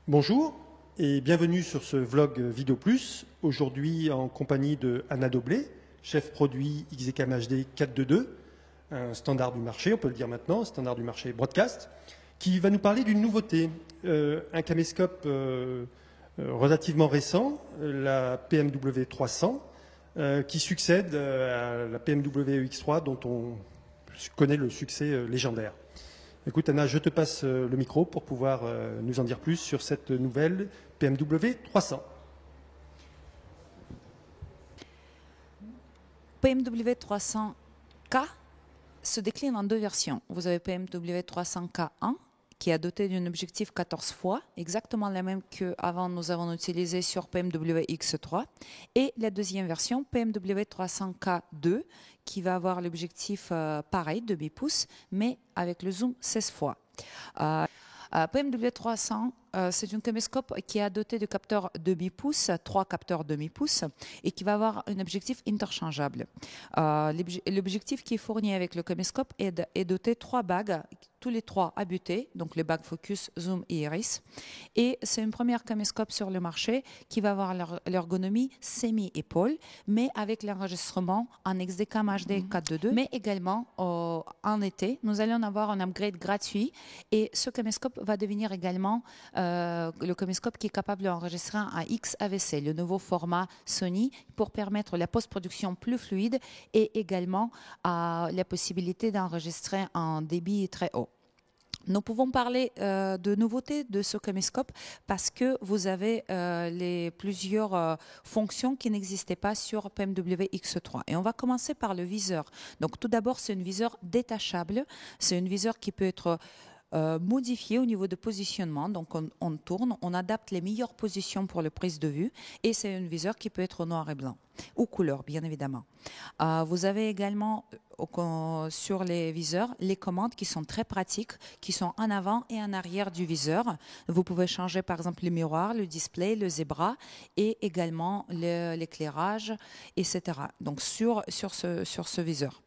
Bonjour et bienvenue sur ce vlog Vidéo Plus. Aujourd'hui en compagnie de Anna Doblé, chef produit XECAM HD 422, un standard du marché, on peut le dire maintenant, un standard du marché broadcast, qui va nous parler d'une nouveauté, un caméscope relativement récent, la PMW 300, qui succède à la PMW EX3 dont on connaît le succès légendaire. Écoute Anna, je te passe le micro pour pouvoir nous en dire plus sur cette nouvelle PMW 300. PMW 300K se décline en deux versions. Vous avez PMW 300K1 qui est doté d'un objectif 14 fois, exactement la même qu'avant nous avons utilisé sur PMW X3. Et la deuxième version, PMW 300K2, qui va avoir l'objectif pareil, de 8 pouces, mais avec le zoom 16 fois. PMW 300, c'est un caméscope qui est doté de capteurs de 8 pouces, 3 capteurs de 8 pouces, et qui va avoir un objectif interchangeable. L'objectif qui est fourni avec le caméscope est doté de 3 bagues, tous les 3 à butée, donc les bagues focus, zoom et iris. Et c'est une première caméscope sur le marché qui va avoir l'ergonomie semi-épaule, mais avec l'enregistrement en XDCAM HD 422, mais également en été, nous allons avoir un upgrade gratuit et ce caméscope va devenir également le caméscope qui est capable d'enregistrer un XAVC, le nouveau format Sony, pour permettre la post-production plus fluide et également la possibilité d'enregistrer un débit très haut. Nous pouvons parler de nouveautés de ce caméscope parce que vous avez plusieurs fonctions qui n'existaient pas sur PMW X3. Et on va commencer par le viseur. Donc tout d'abord, c'est un viseur détachable. C'est un viseur qui peut être modifié au niveau de positionnement. Donc on tourne, on adapte les meilleures positions pour la prise de vue et c'est un viseur qui peut être noir et blanc ou couleur bien évidemment. Vous avez également sur les viseurs les commandes qui sont très pratiques, qui sont en avant et en arrière du viseur. Vous pouvez changer par exemple le miroir, le display, le zébra et également l'éclairage, etc. Donc sur ce viseur.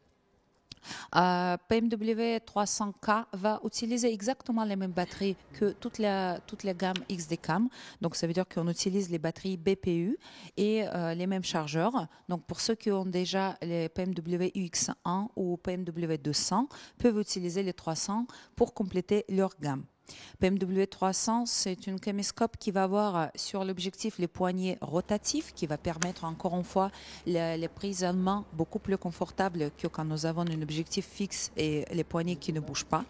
PMW 300K va utiliser exactement les mêmes batteries que toute la gamme XDCAM. Donc, ça veut dire qu'on utilise les batteries BPU et les mêmes chargeurs. Donc, pour ceux qui ont déjà les PMW UX1 ou PMW 200, peuvent utiliser les 300 pour compléter leur gamme. PMW 300, c'est une caméscope qui va avoir sur l'objectif les poignées rotatifs, qui va permettre encore une fois les prises en main beaucoup plus confortables que quand nous avons un objectif fixe et les poignées qui ne bougent pas.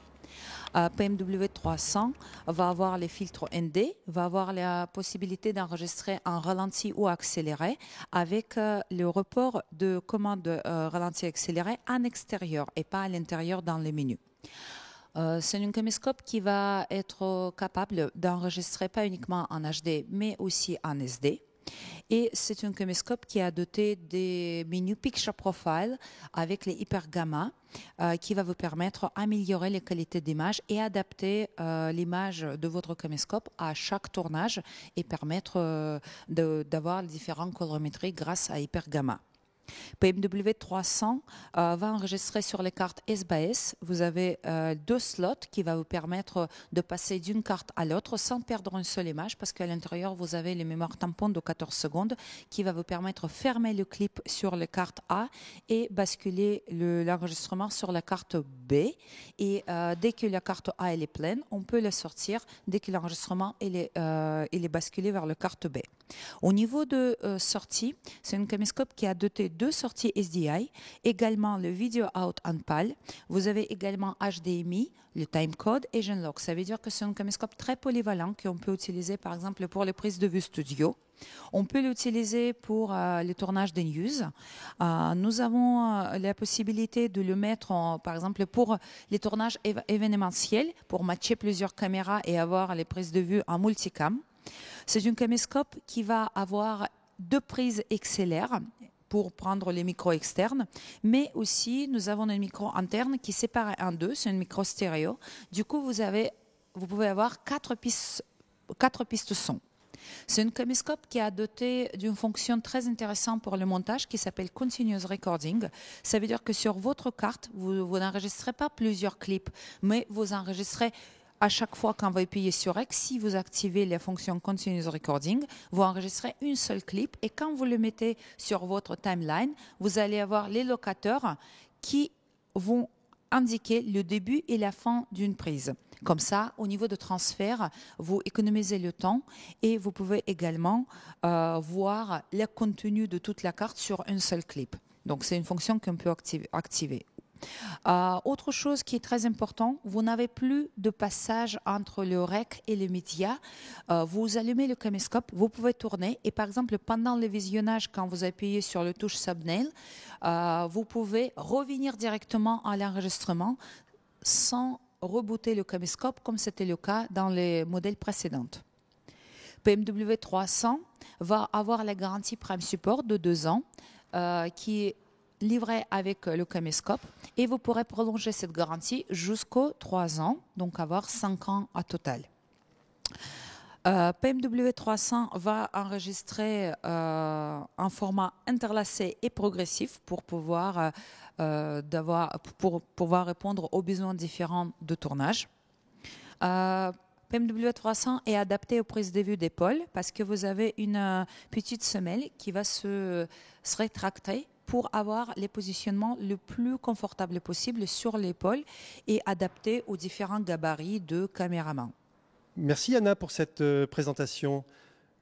PMW 300 va avoir les filtres ND, va avoir la possibilité d'enregistrer en ralenti ou accéléré avec le report de commande ralenti accéléré en extérieur et pas à l'intérieur dans les menus. C'est un caméscope qui va être capable d'enregistrer pas uniquement en HD, mais aussi en SD. Et c'est un caméscope qui a doté des menus Picture Profile avec les Hyper Gamma qui va vous permettre d'améliorer les qualités d'image et adapter l'image de votre caméscope à chaque tournage et permettre d'avoir différentes colorimétries grâce à Hyper Gamma. PMW 300 va enregistrer sur les cartes S-BAS. Vous avez 2 slots qui va vous permettre de passer d'une carte à l'autre sans perdre une seule image parce qu'à l'intérieur, vous avez les mémoires tampons de 14 secondes qui va vous permettre de fermer le clip sur la carte A et basculer l'enregistrement sur la carte B. Et dès que la carte A elle est pleine, on peut la sortir dès que l'enregistrement est basculé vers la carte B. Au niveau de sortie, c'est une caméscope qui a doté 2 sorties SDI, également le Video Out en PAL. Vous avez également HDMI, le timecode et Genlock. Ça veut dire que c'est un caméscope très polyvalent qu'on peut utiliser par exemple pour les prises de vue studio. On peut l'utiliser pour le tournage des news. Nous avons la possibilité de le mettre, par exemple, pour les tournages événementiels, pour matcher plusieurs caméras et avoir les prises de vue en multicam. C'est une caméscope qui va avoir 2 prises XLR pour prendre les micros externes, mais aussi nous avons un micro interne qui est séparé en 2, c'est un micro stéréo. Du coup, vous pouvez avoir 4 pistes son. C'est une caméscope qui est dotée d'une fonction très intéressante pour le montage qui s'appelle Continuous Recording. Ça veut dire que sur votre carte, vous n'enregistrez pas plusieurs clips, mais vous enregistrez à chaque fois quand vous appuyez sur X, si vous activez la fonction Continuous Recording, vous enregistrez une seule clip et quand vous le mettez sur votre timeline, vous allez avoir les locateurs qui vont indiquer le début et la fin d'une prise. Comme ça, au niveau de transfert, vous économisez le temps et vous pouvez également voir le contenu de toute la carte sur une seule clip. Donc, c'est une fonction qu'on peut activer. Autre chose qui est très important, vous n'avez plus de passage entre le rec et le média. Vous allumez le caméscope, vous pouvez tourner et par exemple pendant le visionnage, quand vous appuyez sur le touche thumbnail, vous pouvez revenir directement à l'enregistrement sans rebooter le caméscope comme c'était le cas dans les modèles précédents. PMW 300 va avoir la garantie Prime Support de 2 ans qui est livré avec le caméscope et vous pourrez prolonger cette garantie jusqu'aux 3 ans, donc avoir 5 ans à total. PMW 300 va enregistrer un format interlacé et progressif pour pouvoir répondre aux besoins différents de tournage. PMW 300 est adapté aux prises de vue d'épaule parce que vous avez une petite semelle qui va se rétracter pour avoir les positionnements le plus confortable possible sur l'épaule et adapté aux différents gabarits de caméraman. Merci Anna pour cette présentation.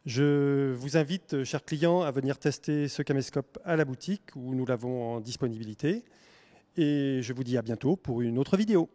Je vous invite, chers clients, à venir tester ce caméscope à la boutique où nous l'avons en disponibilité. Et je vous dis à bientôt pour une autre vidéo.